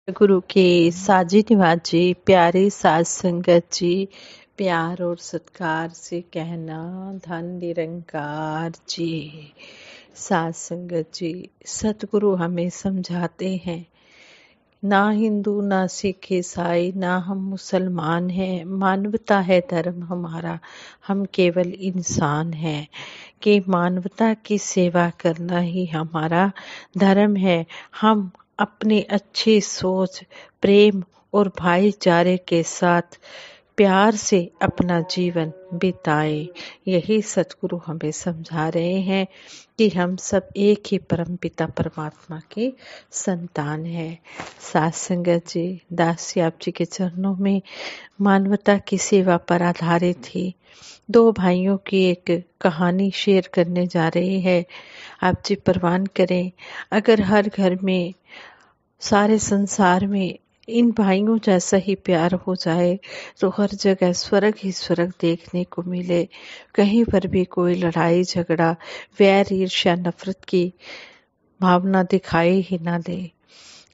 गुरु के साजी निवाजी प्यारी साज संगत जी, प्यार और सत्कार से कहना धन निरंकार जी। साज संगत जी, सतगुरु हमें समझाते हैं, ना हिंदू ना सिख ईसाई ना हम मुसलमान हैं, मानवता है धर्म हमारा, हम केवल इंसान हैं। कि मानवता की सेवा करना ही हमारा धर्म है। हम अपनी अच्छी सोच, प्रेम और भाईचारे के साथ प्यार से अपना जीवन बिताएं। यही सतगुरु हमें समझा रहे हैं कि हम सब एक ही परम पिता परमात्मा की संतान है। साथ संगत जी, दासी आप जी के चरणों में मानवता की सेवा पर आधारित ही दो भाइयों की एक कहानी शेयर करने जा रही है। आप जी परवान करें, अगर हर घर में, सारे संसार में इन भाइयों जैसा ही प्यार हो जाए तो हर जगह स्वर्ग ही स्वर्ग देखने को मिले। कहीं पर भी कोई लड़ाई झगड़ा, वैर ईर्ष्या नफरत की भावना दिखाई ही ना दे।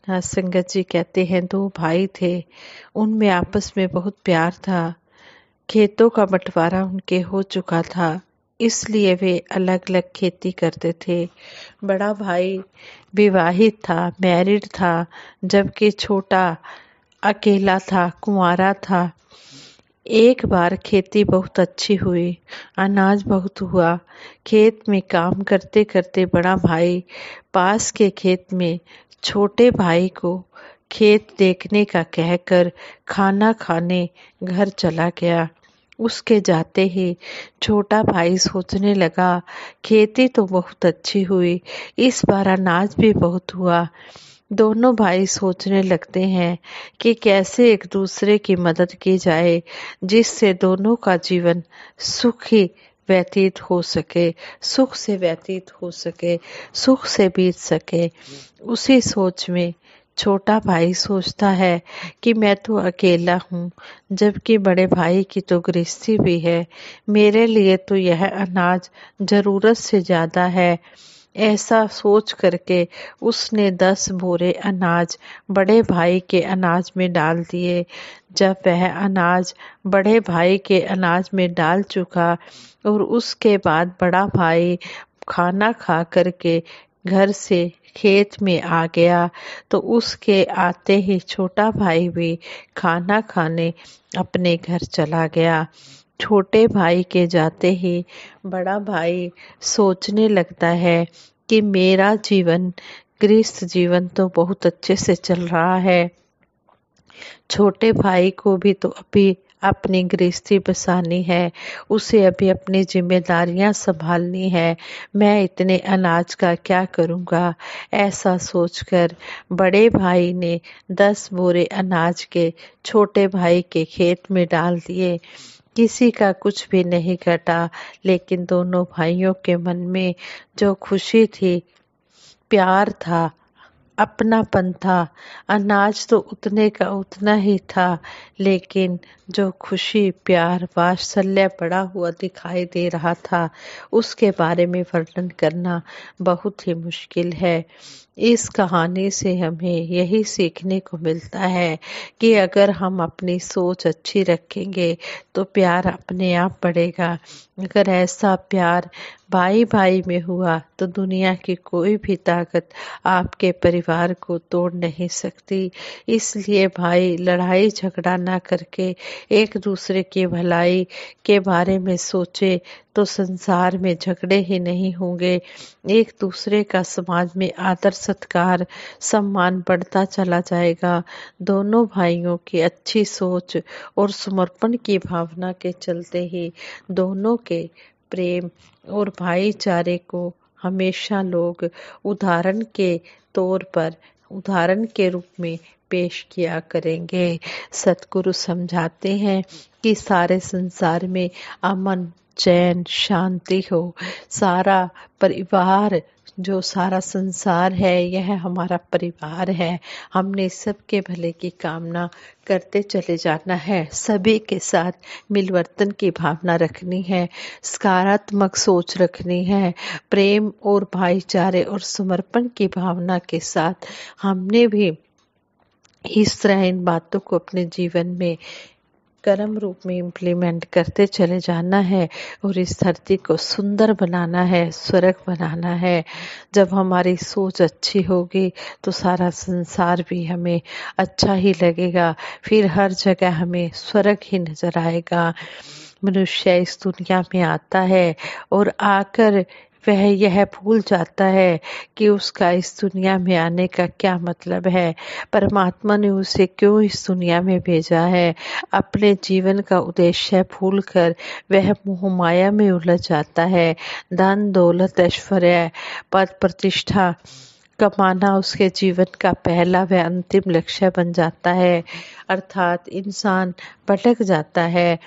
संगत जी कहते हैं, दो भाई थे, उनमें आपस में बहुत प्यार था। खेतों का बंटवारा उनके हो चुका था, इसलिए वे अलग अलग खेती करते थे। बड़ा भाई विवाहित था, मैरिड था, जबकि छोटा अकेला था, कुंवारा था। एक बार खेती बहुत अच्छी हुई, अनाज बहुत हुआ। खेत में काम करते करते बड़ा भाई पास के खेत में छोटे भाई को खेत देखने का कहकर खाना खाने घर चला गया। उसके जाते ही छोटा भाई सोचने लगा, खेती तो बहुत अच्छी हुई, इस बार अनाज भी बहुत हुआ। दोनों भाई सोचने लगते हैं कि कैसे एक दूसरे की मदद की जाए, जिससे दोनों का जीवन सुखी व्यतीत हो सके, सुख से व्यतीत हो सके, सुख से बीत सके। उसी सोच में छोटा भाई सोचता है कि मैं तो अकेला हूँ, जबकि बड़े भाई की तो गृहस्थी भी है, मेरे लिए तो यह अनाज जरूरत से ज्यादा है। ऐसा सोच करके उसने 10 बोरे अनाज बड़े भाई के अनाज में डाल दिए। जब वह अनाज बड़े भाई के अनाज में डाल चुका और उसके बाद बड़ा भाई खाना खा करके घर से खेत में आ गया, तो उसके आते ही छोटा भाई भी खाना खाने अपने घर चला गया। छोटे भाई के जाते ही बड़ा भाई सोचने लगता है कि मेरा जीवन, गृहस्थ जीवन तो बहुत अच्छे से चल रहा है, छोटे भाई को भी तो अभी अपनी गृहस्थी बसानी है, उसे अभी अपनी जिम्मेदारियां संभालनी है, मैं इतने अनाज का क्या करूंगा। ऐसा सोचकर बड़े भाई ने 10 बोरे अनाज के छोटे भाई के खेत में डाल दिए। किसी का कुछ भी नहीं घटा, लेकिन दोनों भाइयों के मन में जो खुशी थी, प्यार था, अपनापन था। अनाज तो उतने का उतना ही था, लेकिन जो खुशी, प्यार, वात्सल्य पड़ा हुआ दिखाई दे रहा था, उसके बारे में वर्णन करना बहुत ही मुश्किल है। इस कहानी से हमें यही सीखने को मिलता है कि अगर हम अपनी सोच अच्छी रखेंगे तो प्यार अपने आप बढ़ेगा। अगर ऐसा प्यार भाई भाई में हुआ तो दुनिया की कोई भी ताकत आपके परिवार को तोड़ नहीं सकती। इसलिए भाई लड़ाई झगड़ा ना करके एक दूसरे की भलाई के बारे में सोचे तो संसार में झगड़े ही नहीं होंगे। एक दूसरे का समाज में आदर सत्कार सम्मान बढ़ता चला जाएगा। दोनों भाइयों की अच्छी सोच और समर्पण की भावना के चलते ही दोनों के प्रेम और भाईचारे को हमेशा लोग उदाहरण के तौर पर, उदाहरण के रूप में पेश किया करेंगे। सतगुरु समझाते हैं कि सारे संसार में अमन, चैन, शांति हो। सारा परिवार, जो सारा संसार है, यह हमारा परिवार है। हमने सबके भले की कामना करते चले जाना है, सभी के साथ मिलवर्तन की भावना रखनी है, सकारात्मक सोच रखनी है, प्रेम और भाईचारे और समर्पण की भावना के साथ हमने भी इस तरह इन बातों को अपने जीवन में कर्म रूप में इम्प्लीमेंट करते चले जाना है और इस धरती को सुंदर बनाना है, स्वर्ग बनाना है। जब हमारी सोच अच्छी होगी तो सारा संसार भी हमें अच्छा ही लगेगा, फिर हर जगह हमें स्वर्ग ही नजर आएगा। मनुष्य इस दुनिया में आता है और आकर वह यह भूल जाता है कि उसका इस दुनिया में आने का क्या मतलब है, परमात्मा ने उसे क्यों इस दुनिया में भेजा है। अपने जीवन का उद्देश्य भूलकर वह मोह माया में उलझ जाता है। धन दौलत ऐश्वर्य पद प्रतिष्ठा कमाना उसके जीवन का पहला व अंतिम लक्ष्य बन जाता है, अर्थात इंसान भटक जाता है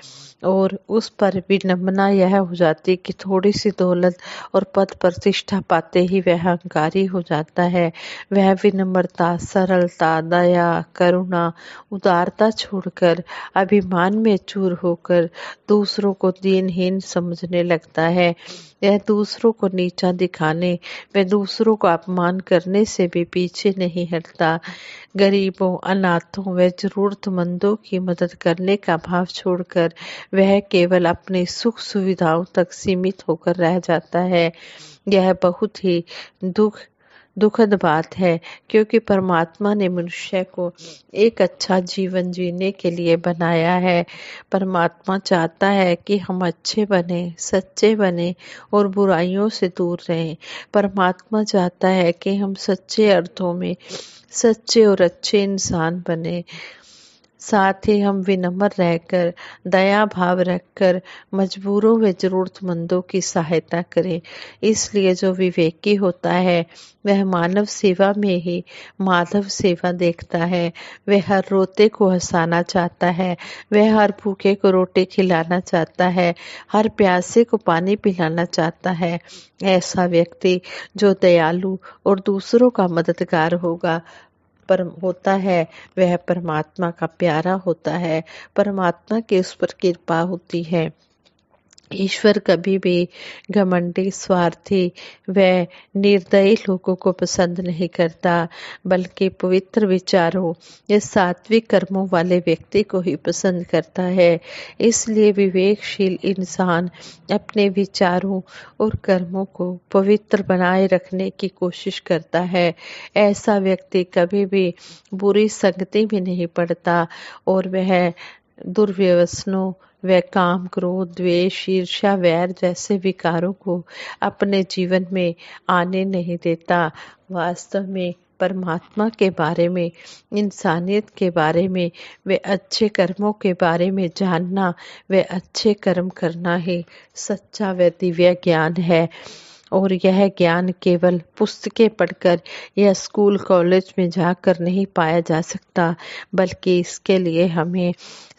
और उस पर विडंबना यह हो जाती कि थोड़ी सी दौलत और पद प्रतिष्ठा पाते ही वह अहंकारी हो जाता है। वह विनम्रता, सरलता, दया, करुणा, उदारता छोड़कर अभिमान में चूर होकर दूसरों को दीनहीन समझने लगता है। यह दूसरों को नीचा दिखाने व दूसरों को अपमान करने से भी पीछे नहीं हटता। गरीबों, अनाथों व जरूरतमंदों की मदद करने का भाव छोड़कर वह केवल अपनी सुख सुविधाओं तक सीमित होकर रह जाता है। यह बहुत ही दुखद बात है, क्योंकि परमात्मा ने मनुष्य को एक अच्छा जीवन जीने के लिए बनाया है। परमात्मा चाहता है कि हम अच्छे बने, सच्चे बने और बुराइयों से दूर रहें। परमात्मा चाहता है कि हम सच्चे अर्थों में सच्चे और अच्छे इंसान बने। साथ ही हम विनम्र रहकर, दया भाव रखकर मजबूरों व जरूरतमंदों की सहायता करें। इसलिए जो विवेकी होता है वह मानव सेवा में ही माधव सेवा देखता है। वह हर रोते को हंसाना चाहता है, वह हर भूखे को रोटी खिलाना चाहता है, हर प्यासे को पानी पिलाना चाहता है। ऐसा व्यक्ति जो दयालु और दूसरों का मददगार होता है वह परमात्मा का प्यारा होता है, परमात्मा की उस पर कृपा होती है। ईश्वर कभी भी घमंडी, स्वार्थी व निर्दयी लोगों को पसंद नहीं करता, बल्कि पवित्र विचारों या सात्विक कर्मों वाले व्यक्ति को ही पसंद करता है। इसलिए विवेकशील इंसान अपने विचारों और कर्मों को पवित्र बनाए रखने की कोशिश करता है। ऐसा व्यक्ति कभी भी बुरी संगति में नहीं पड़ता और वह दुर्व्यसनों व काम, क्रोध, द्वेष, ईर्ष्या, वैर जैसे विकारों को अपने जीवन में आने नहीं देता। वास्तव में परमात्मा के बारे में, इंसानियत के बारे में व अच्छे कर्मों के बारे में जानना व अच्छे कर्म करना ही सच्चा व दिव्य ज्ञान है। और यह ज्ञान केवल पुस्तकें पढ़कर या स्कूल कॉलेज में जाकर नहीं पाया जा सकता, बल्कि इसके लिए हमें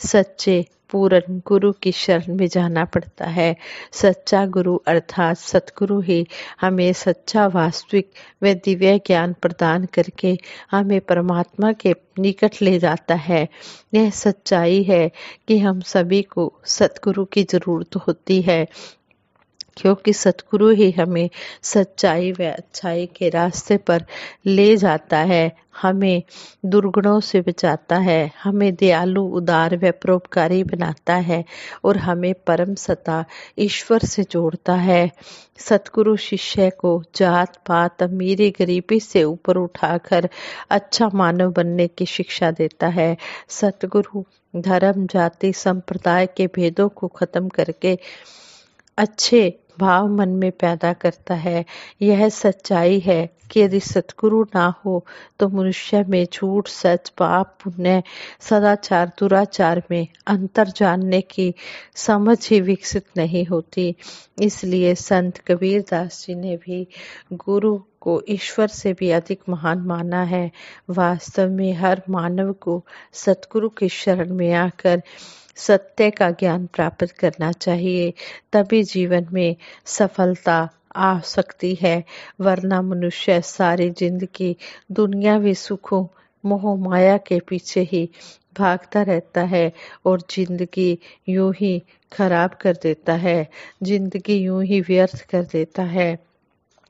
सच्चे पूर्ण गुरु की शरण में जाना पड़ता है। सच्चा गुरु अर्थात सतगुरु ही हमें सच्चा, वास्तविक व दिव्य ज्ञान प्रदान करके हमें परमात्मा के निकट ले जाता है। यह सच्चाई है कि हम सभी को सतगुरु की जरूरत होती है, क्योंकि सतगुरु ही हमें सच्चाई व अच्छाई के रास्ते पर ले जाता है, हमें दुर्गुणों से बचाता है, हमें दयालु, उदार व परोपकारी बनाता है और हमें परम सत्ता ईश्वर से जोड़ता है। सतगुरु शिष्य को जात पात, अमीरी गरीबी से ऊपर उठाकर अच्छा मानव बनने की शिक्षा देता है। सतगुरु धर्म, जाति, संप्रदाय के भेदों को खत्म करके अच्छे भाव मन में पैदा करता है। यह सच्चाई है कि यदि सतगुरु ना हो तो मनुष्य में झूठ, सच, पाप, पुण्य, सदाचार, दुराचार में अंतर जानने की समझ ही विकसित नहीं होती। इसलिए संत कबीर दास जी ने भी गुरु को ईश्वर से भी अधिक महान माना है। वास्तव में हर मानव को सतगुरु की शरण में आकर सत्य का ज्ञान प्राप्त करना चाहिए, तभी जीवन में सफलता आ सकती है। वरना मनुष्य सारी जिंदगी दुनियावी सुखों, मोह माया के पीछे ही भागता रहता है और जिंदगी यूं ही खराब कर देता है, जिंदगी यूं ही व्यर्थ कर देता है।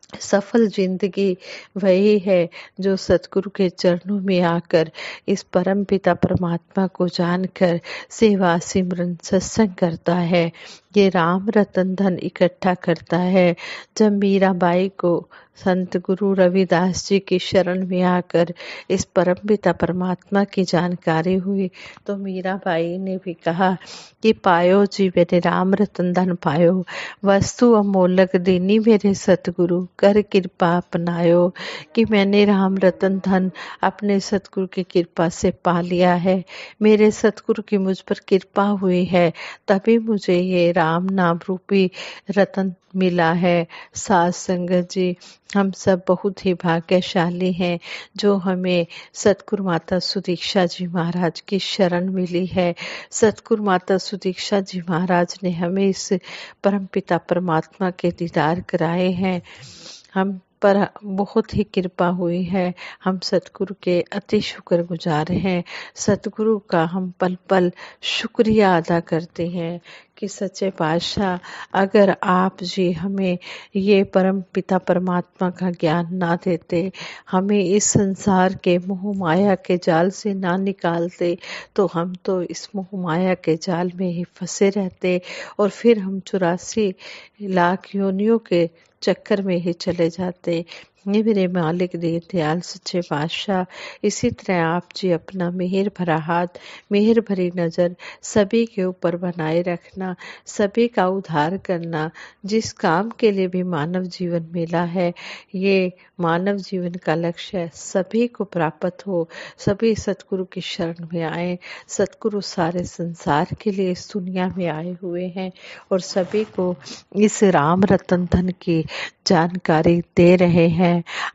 सफल जिंदगी वही है जो सतगुरु के चरणों में आकर इस परम पिता परमात्मा को जानकर सेवा सिमरन सत्संग करता है। ये राम रतन धन इकट्ठा करता है। जब मीराबाई को संत गुरु रविदास जी की शरण में आकर इस परम पिता परमात्मा की जानकारी हुई तो मीराबाई ने भी कहा कि पायो जी मेरे राम रतन धन पायो, वस्तु अमोलक दीनी मेरे सतगुरु, कर कृपा अपनायो। कि मैंने राम रतन धन अपने सतगुरु की कृपा से पा लिया है। मेरे सतगुरु की मुझ पर कृपा हुई है, तभी मुझे ये राम नाम रूपी रतन मिला है। साध संगत जी, हम सब बहुत ही भाग्यशाली हैं जो हमें सतगुरु माता सुदीक्षा जी महाराज की शरण मिली है। सतगुरु माता सुदीक्षा जी महाराज ने हमें इस परमपिता परमात्मा के दीदार कराए हैं। हम पर बहुत ही कृपा हुई है। हम सतगुरु के अति शुक्रगुजार हैं। सतगुरु का हम पल पल शुक्रिया अदा करते हैं कि सच्चे पातशाह, अगर आप जी हमें ये परम पिता परमात्मा का ज्ञान ना देते, हमें इस संसार के मोह माया के जाल से ना निकालते, तो हम तो इस मोह माया के जाल में ही फंसे रहते और फिर हम 84 लाख योनियों के चक्कर में ही चले जाते। ये मेरे मालिक दीन दयाल सच्चे पातशाह, इसी तरह आप जी अपना मेहर भरा हाथ, मेहर भरी नज़र सभी के ऊपर बनाए रखना, सभी का उद्धार करना। जिस काम के लिए भी मानव जीवन मिला है, ये मानव जीवन का लक्ष्य सभी को प्राप्त हो, सभी सतगुरु की शरण में आए। सतगुरु सारे संसार के लिए इस दुनिया में आए हुए हैं और सभी को इस राम रतन धन की जानकारी दे रहे हैं।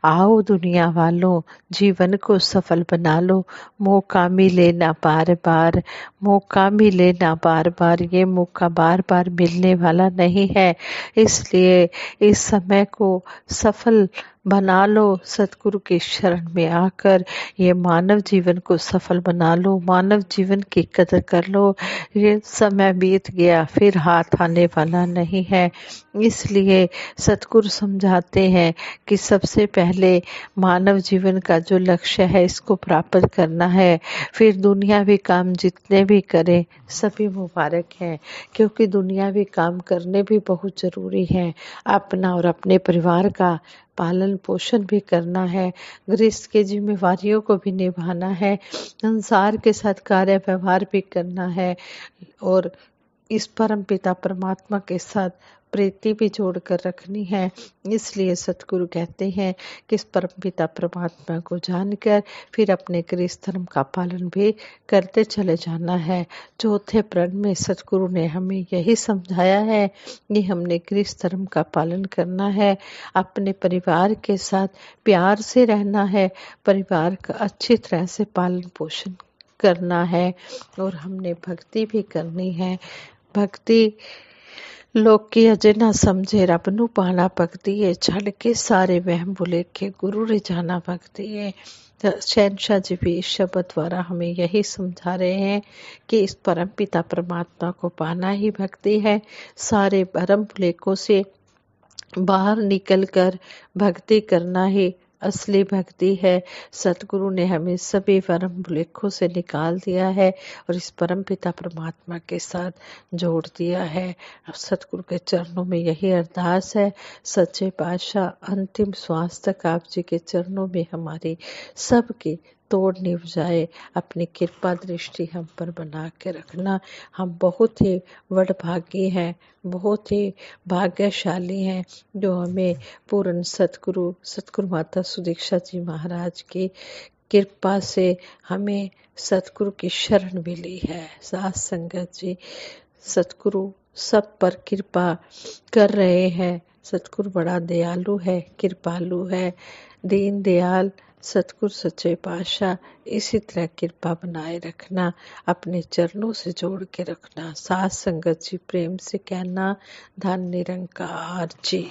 आओ दुनिया वालों, जीवन को सफल बना लो। मौका मिले ना बार बार, मौका मिले ना बार बार, ये मौका बार बार मिलने वाला नहीं है। इसलिए इस समय को सफल बना लो। सतगुरु की शरण में आकर ये मानव जीवन को सफल बना लो, मानव जीवन की कदर कर लो। ये समय बीत गया, फिर हाथ आने वाला नहीं है। इसलिए सतगुरु समझाते हैं कि सबसे पहले मानव जीवन का जो लक्ष्य है इसको प्राप्त करना है, फिर दुनियावी काम जितने भी करें सभी मुबारक हैं, क्योंकि दुनियावी काम करने भी बहुत ज़रूरी हैं। अपना और अपने परिवार का पालन पोषण भी करना है, गृहस्थ की जिम्मेवारियों को भी निभाना है, संसार के साथ कार्य व्यवहार भी करना है और इस परम पिता परमात्मा के साथ प्रीति भी जोड़ कर रखनी है। इसलिए सतगुरु कहते हैं कि इस परम पिता परमात्मा को जानकर फिर अपने गृहस्थ धर्म का पालन भी करते चले जाना है। चौथे प्रण में सतगुरु ने हमें यही समझाया है कि हमने गृहस्थ धर्म का पालन करना है, अपने परिवार के साथ प्यार से रहना है, परिवार का अच्छी तरह से पालन पोषण करना है और हमने भक्ति भी करनी है। भक्ति लोग की अजे ना समझे रब नू पाना भगती है, छड़ के सारे वहम भुलेखे गुरु रे जाना भगती है। शहनशाह जी भी इस शब्द द्वारा हमें यही समझा रहे हैं कि इस परम पिता परमात्मा को पाना ही भक्ति है। सारे भरम भुलेखों से बाहर निकलकर भक्ति करना ही असली भक्ति है। सतगुरु ने हमें सभी परम भुलेखों से निकाल दिया है और इस परम पिता परमात्मा के साथ जोड़ दिया है। सतगुरु के चरणों में यही अरदास है, सच्चे पातशाह अंतिम श्वास तक आप जी के चरणों में हमारी सबकी तोड़ निभ जाए। अपनी कृपा दृष्टि हम पर बना के रखना। हम बहुत ही वडभागी हैं, बहुत ही भाग्यशाली हैं जो हमें पूर्ण सतगुरु माता सुदीक्षा जी महाराज की कृपा से हमें सतगुरु की शरण मिली है। साध संगत जी, सतगुरु सब पर कृपा कर रहे हैं। सतगुरु बड़ा दयालु है, कृपालु है, दीन दयाल सतगुरु सच्चे पातशाह इसी तरह कृपा बनाए रखना, अपने चरणों से जोड़ के रखना। साध संगत जी प्रेम से कहना, धन निरंकार जी।